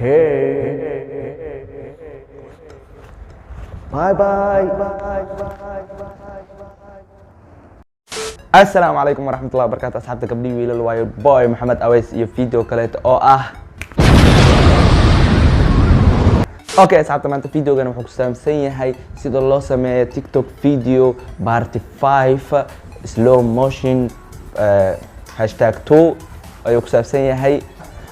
Hey, bye bye. السلام عليكم ورحمة الله وبركاته أصحابتي قبلي ويل الواير بوي محمد أويس iyo فيديو كليت oo ah اوكي أصحابتي maanta فيديوgan wuxuu ku saabsan yahay sida loo sameeyo TikTok video part 5 slow motion #2 ayuu ku saabsan yahay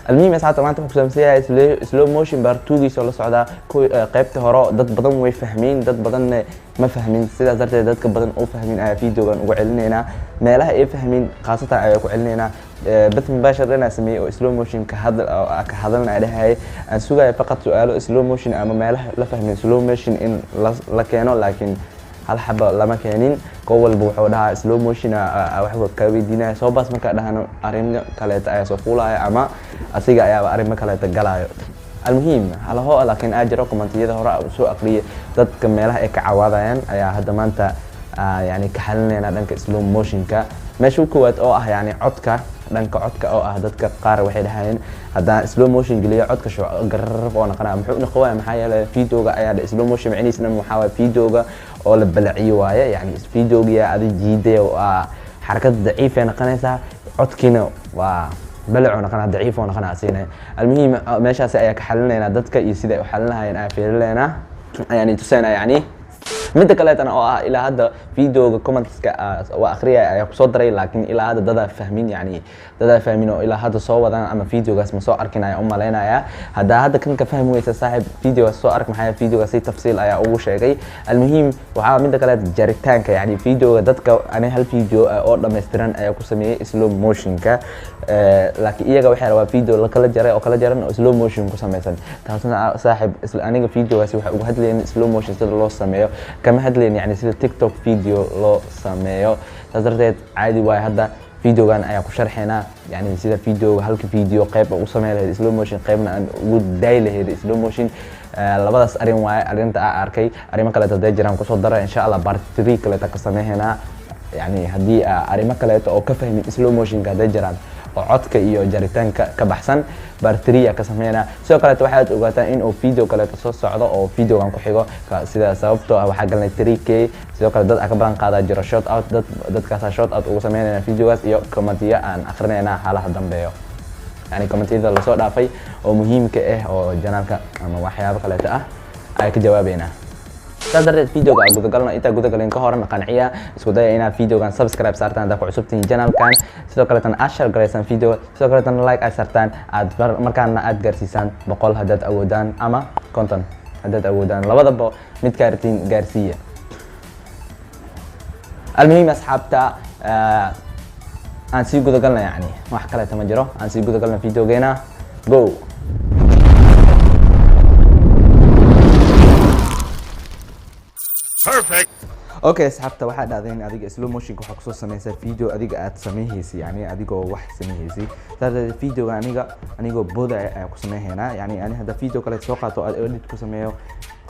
المهم أصحابتي maanta wuxuu ku saabsan yahay slow motion part 2 giisoo la socda qaybta hore dad badan way fahmeen dad badan ما فهمين sidaas darteed dadka badan oo fahmin ayaa videogan ugu celinayna meelaha ay fahmin qaasatan ayaa ku celinayna bas mubashir inaan sameeyo slow motion ka hadalna dhahay aan sugayo faqad su'aalo slow motion ama meelaha la fahmin slow motion in la keeno laakiin hal xaba lama keenin koo walba wuxuu dhahaa slow motion wax ka weydiinaya soo baas marka dhahan arrin kale ay soo fuulaya ama asiga ayaa arrin kale galayo المهم على هو لكن اجر كومنتيده هره soo aqriye dadka meelaha ay ka cawaadayaan ayaa hadda maanta yani ka xalinayna dhanka slow motion ka meesha koowaad oo ah yani codka dhanka codka oo ah dadka qaar waxay dhahayeen hadda slow motion geliyo codka soo garraf oo naqana muxuu noqoyaa maxaa yeelay videoga ayaa slow motion macnihiisna waxa waa videoga oo la balaciyo waaye yani videoga aad jiiday oo xarakad daciif ay noqonaysaa codkina waa بلعونا قناة ضعيفة وقناة سينة المهم ماشي أيا كحلنا دتك يصير حلنا هاي أفيرلنا يعني تسينا يعني مدة كليت أنا إلى هذا فيديو كومنتس وآخرية يقصدري لكن إلى هذا ده فاهمين يعني ده فاهمينه إلى هذا صوّد أنا أما فيديو جالس مسوّر كنا يا لنا يا هذا كن كفهم ويس صاحب فيديو صوّر معايا فيديو جالس تفصيل أي أول شيء المهم وعا مدة كليت جريتان يعني فيديو دتك أنا هالفيديو أورد مسترن أي كوسمي سلو موشن ك لكن إيه جوا حلوة فيديو لكلا جري أو كلا جرن سلو موشن كوسميسن تحسنا صاحب أنا فيديو جالس وهاد لين سلو موشن سلو الله سميه كما هدلين يعني سيدا تيك توك فيديو لو سميو تزرتيد عادي واي هدا فيديوغان ayaa ku sharxeena yani sida video halka video qayb uu sameeyo slow motion qaybna aan ugu daylahay slow motion labadaas arin waay arinta arkay arimo kale dad jiraan ku soo daray insha Allah part 3 kale ta ka sameeyna yani hadii arimo kale oo ka fahmin slow motion ka dad jiraan oo codka iyo jaritaanka ka baxsan bartriya ka sameeyna sidoo kale waxaad ogaataa in uu video kale soo socdo oo videogan ku xigo sida sababtoo ah waxa galnay 3k sidoo kale dad aka badan qaada jiro shot out dadkaas shot out ugu sameeyna videogaas iyo commentiya aan akhrinayna xalaha dambeeyo yani commentiyada la soo dhaafay oo muhiimka ah oo janaalka ama waxyaabo kale ah ay ka jawaabeena تقدر فيديو قاعد قلنا إنت قد قلنا كهرنا قنعية سوداء هنا فيديو كان سبسكرايب سارتان داك عصبتين جنال كان سوكرتان أشر قريسان فيديو سوكرتان لايك أسرتان عاد مركان عاد قرسيسان بقول هدات أودان أما كونتن هدات أودان لبض بو متكارتين قرسية المهم أصحابتا أنسي قد قلنا يعني ما حكى لي تمجره أنسي قد قلنا فيديو جينا جو Perfect. Okay asxaabta waxa dhacday adiga slow motion waxa ku soo sameeyay video adiga aad sameeyay yani adigoo wax sameeyay tada video aniga booda ay ku sameeyayna yani ani hada video kale soo qaato aad edit ku sameeyo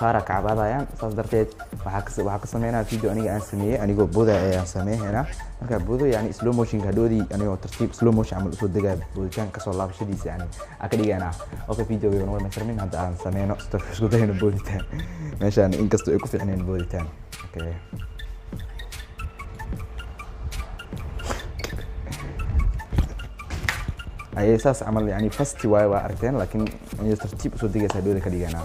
qaara kacbadayaan saas darteed waxa ka sameeynaa video aniga aan sameeyay anigoo booda ay sameeyayna marka boodo yani slow motion ka doodi anigoo tartiib slow motion amal soo degaa booditaan ka soo laabashadiisa yani akadigeena okay video weyn oo meesharmin hada aan sameeyno isku dayno booditaan meeshaan in kasto ay ku fiicneen booditaan okay ay اساس عمل يعني فاست واي وارتين لكن يعني ترتيب soo degaysa dooda ka dhigana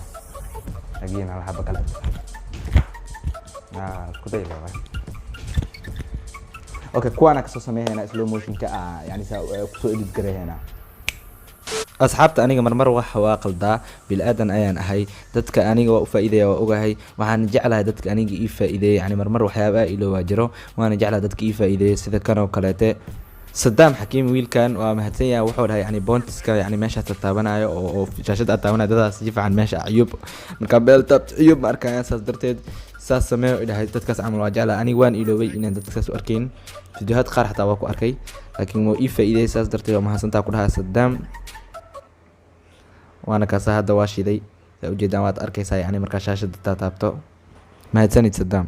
agiin hal xaba kale isku day laba okay kuwana ka soo sameeyana slow motion ka yani ku soo edit gareeyana asxaabta aniga marmar wax waa qaldaa bil aadan ayaan ahay dadka aniga waa u faa'iideeyaa waa ogahay waxaan jeclahay dadka aniga ii faa'iideeyay yani marmar waxyaabo ilo waa jiro waan jeclahay dadka ii faa'iideeyay sida kan oo kaleete صدام حكيم ويلكان ومهتنيا وحولها يعني بونتسكا يعني ماشي تتابعناyo oo shaashad taabanaa dadaas si fiican meesha ayub marka beel tab ayub markaa saas darteed saas sameeyo ilaahay dadkaas amal waa jeclaa ani waan iloobay inaan dadkaas u arkayn fiidiyohad qaar xataa waa ku arkay laakiin waa ii faa'iideeyay saas darteed ma hasantaa ku dhahaa Saddam waana ka hadda waa shiday ujeedaan waad arkaysaa yani marka shaashada taabto mahadsanid Saddam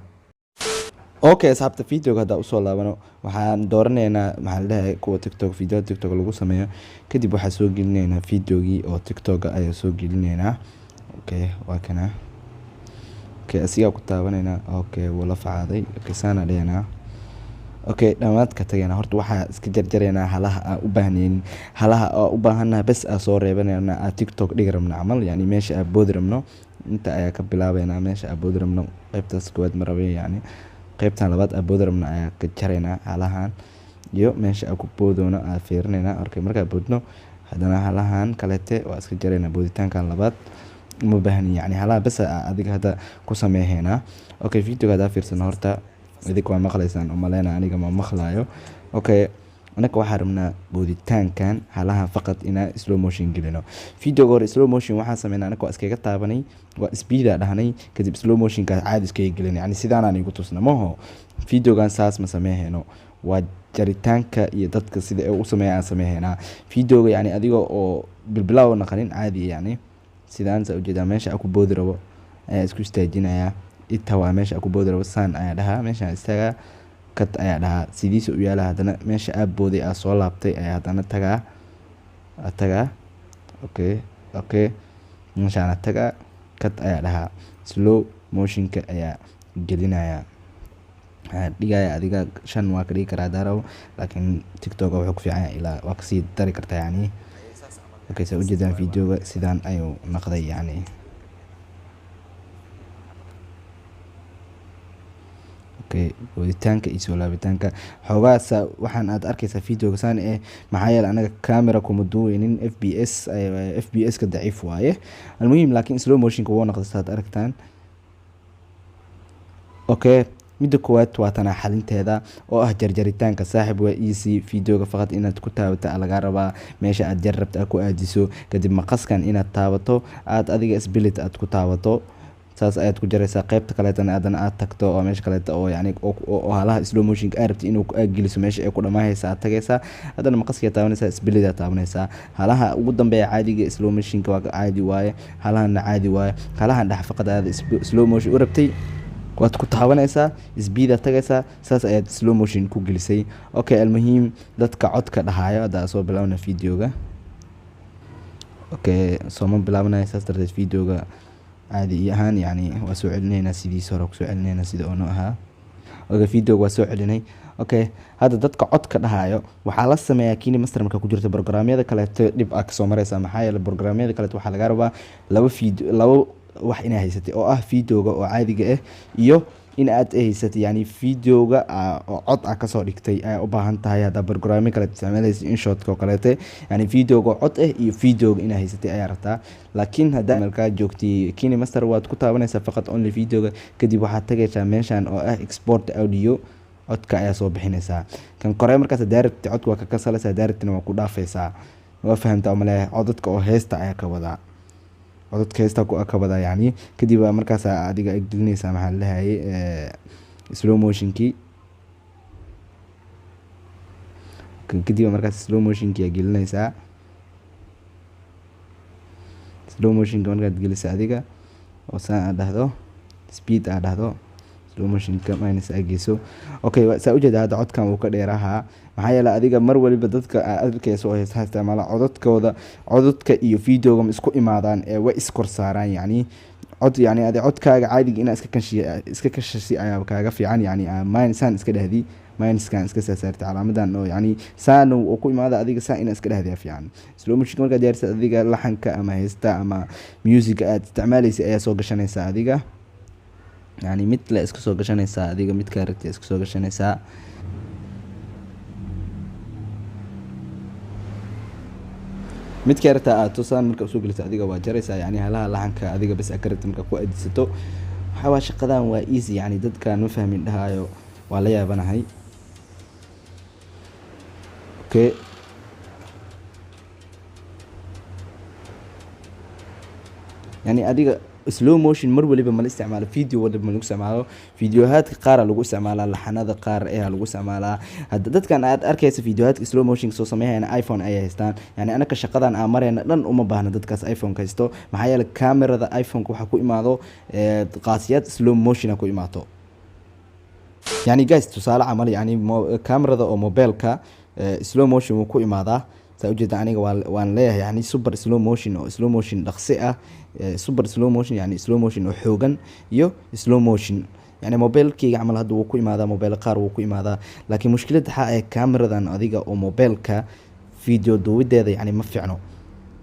okay asxaabta videoga hadda usoo laabano waxaan dooranaynaa maxaa la dhahay kuwa tiktok video tiktok lagu sameeyo kadib waxaan soo gelinaynaa videogii oo tiktok ayaa soo gelinaynaa okay waa kana okay asiga ku taabanaynaa okay wala facaaday okay saana dheena okay dhamaadka tagayna horta waxa iska jarjaraynaa halaha aan u baahneen halaha oo u baahanahay bas aan soo reebanayna tiktok dhigrabna camal yani meesha aan boodi rabno inta ayaa ka bilaabaynaa meesha aan boodi rabno qaybtaas koowaad marabay yani qaybtan labaad aan boodi rabno ayaa ka jaraynaa halahan iyo meesha aan ku boodoono aan fiirinaynaa okay markaa boodno haddana halahan kalete waa iska jaraynaa booditaankan labaad uma baahni yani halaha bas adiga hadda ku sameeynaa okay videoga hadda fiirsano horta idinku waa maqlaysaan oo maleena aniga ma maqlaayo okay anaka waxaan rabnaa booditaankan halaha faqad inaa slow motion gelino videoga hore slow motion waxaan sameynaa anaka waa iskaga taabanay waa speed dhahnay kadib slow motion ka caadi iskaga gelin yani sidaan aan igu tusna maho videogan saas ma sameeyno waa jaritaanka iyo dadka sida ay u sameeyaan sameeynaa videoga yani adiga oo bilbilaaw naqanin caadi yani sidaan sa ujeedaa meesha aku boodi rabo ayaa isku istaajinaya inta waa meesha aku boodi rabo saan ayaa dhahaa meesha istaaga kat ayaa dhahaa sidiisa u yaala haddana meesha aad booday aa soo laabtay ayaa haddana tagaa okay meeshaana tagaa kat ayaa dhahaa slow motionka ayaa gelinaya dhigaya adiga 5 waa ka dhigi karaa daaraw laakiin tiktok wuxuu ku fiican yahay ilaa waa kasii dari kartaa yani okay soo ujeedaan videoga sidaan ayuu noqday yani okay booditaanka iyo soo laabitaanka xoogaasa waxaan aad arkaysaa videoga saan maxaa yeelay anaga camera kuma duweynin fps ka daciif waaye almuhiim laakiin slow motionka wuu noqday saad aragtaan okay midda koowaad waa tana xalinteeda oo ah jarjaritaanka saaxiib waa easy videoga faqad inaad ku taabato laga rabaa meesha aad jar rabto ku aadiso kadib maqaskan inaad taabato aad adiga split aad ku taabato saas ayaad ku jaraysaa qaybta kaleetana aadana aad tagto oo meesha kaleeta oo yani oo halaha slow motion ka rabti inuu ku geliso meesha ay ku dhamaahaysa aad tagaysaa haddana maqaska taabanaysaa split aad taabanaysaa halaha ugu dambeeya caadiga slow motion ka waa caadi waaye halahana caadi waaye halahan dhax faqad aad slow motion u rabtay waad ku taabanaysaa speed aad tagaysaa saas ayaad slow motion ku gelisay okay almuhiim dadka codka dhahayo hadda soo bilaabna videoga okay soo ma bilaabnaa saas darteed videoga caadi ahaan yani waa soo celinayna sidiisa hore ku soo celinayna sida oo noo ahaa okay videoga waa soo celinay okay hadda dadka codka dhahayo waxaa la sameeyaa kini master marka ku jirta programyada kale dib ah soo maraysa maxaa yeelay programyada kale waxaa laga rabaa laba wax inay haysatay oo ah videoga oo caadiga ah iyo in aad haysatay yani videoga oo cod ah ka soo dhigtay ay u baahan tahay hada programme kale isticmaalaysa in shot ko kaleete yani videoga cod ah iyo videoga inay haysatay ay rabtaa laakiin hada marka joogtay kini master waad ku taabanaysaa faqad only videoga kadib waxaad tagaysaa meeshan oo ah export audio codka ayaa soo bixinaysaa kan kore markaas direct codka waa ka kasalaysaa directna waa ku dhaafaysaa waa fahamtaa ama leeyahay codadka oo heesta ayaa ka wadaa codadka heesta ku akabada yani kadib markaas adiga ay gelinaysaa maxaa la dhahaye slow motionkii kadib markaas slow motionkii gelinaysaa slow motionka markaad gelisaa adiga oo saan aad dhahdo speed aad dhahdo slow motionka minus ageyso okay saa ujeeda hadda codkan uu ka dheeraha maxaa yeelay adiga mar waliba dadka arkayso oo heesaha isticmaala codadka iyo videoga isku imaadaan way iskor saaraan yani cod yani adi codkaaga caadiga ina iska kashasi ayaa kaaga fiican yani minusaan iska dhahdi minuskan iska saartay calaamadan oo yani saan uu ku imaada adiga saa ina iska dhahdi fiican slow motion marka diyaarisa adiga laxanka ama heesta ama music aad isticmaalaysa ayaa soo gashanaysa adiga yani mid la iska soo gashanaysaa adiga mid ka aragtay iska soo gashanaysaa mid ka aragtay aad tusaan marka soo geliso adiga waa jaraysaa yani halaha laxanka adiga bas akarta marka ku adisato waxa waa shaqadan waa easy yani dadka ma fahmin dhahayo waa la yaabanahay okay yani adiga slow motion mar waliba ma la isticmaalo video waliba ma lagu isticmaalo videohaadka qaar lagu isticmaalaa laxanada qaar ayaa lagu isticmaalaa hadda dadkan aad arkaysa videohaadka slow motion soo sameeyayna iPhone ay haystaan yani anaka shaqadan aan marayna dhan uma baahna dadkaas iPhone ka haysto maxaa yeelay kamerada iPhone waxa ku imaado qaasiyad slow motion ku imaato يعني guys tusaale camal yani kamerada oo mobilka slow motion wuu ku imaadaa saa ujeeda aniga waan leeyahay yani super slow motion oo slow motion dhaqsi ah super slow motion yani slow motion oo xoogan iyo slow motion يعني موبايلكيga camal hadda wuu ku imaadaa mobil qaar wuu ku imaadaa laakiin mushkiladda waxa ay kameradan adiga oo mobilka video duubadeeda yani ma fiicno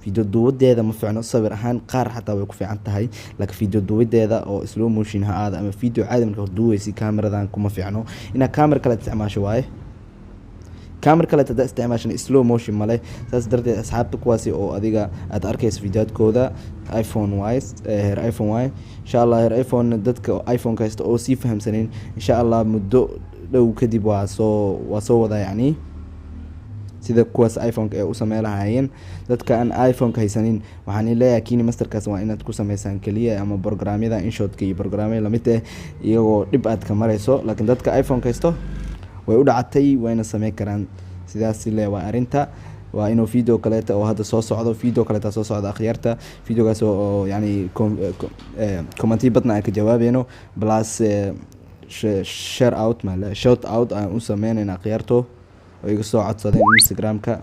video duubadeeda ma fiicno sawir ahaan qaar xataa way ku fiican tahay laakiin video duubadeeda oo slow motion ha aada ama video caadi marka duubaysi kameradan kuma fiicno ina kamera kale isticmaasho waaye kamera kale tada isticmaashan slow motion male saas darteed asxaabta kuwaasi oo adiga aad arkayso videodkooda iPhone wise heer iPhone way insha Allah heer iPhone dadka iPhone ka haysto oo si fahamsaneen insha Allah muddo dhow kadib waa soo wada yani sida kuwaas iPhone ka u sameeyay lahaayeen dadka aan iPhone ka haysanin waxaan leeyahay kini masterkaas waa inaad ku sameeysan kaliya ama programyada InShot iyo programyada lamid ah iyagoo dib aad ka marayso laakiin dadka iPhone ka haysto way u dhacatay wayna sameey karaan sidaas ilaa waa arinta waa inuu video kaleeta oo hadda soo socdo video kaleeta soo socdo akhyaarta videogaas oo yani commenti badna ay ka jawaabeeno plus share out mala shout out aan u sameeyna akhyaarto oo iga soo codsadeen Instagram-ka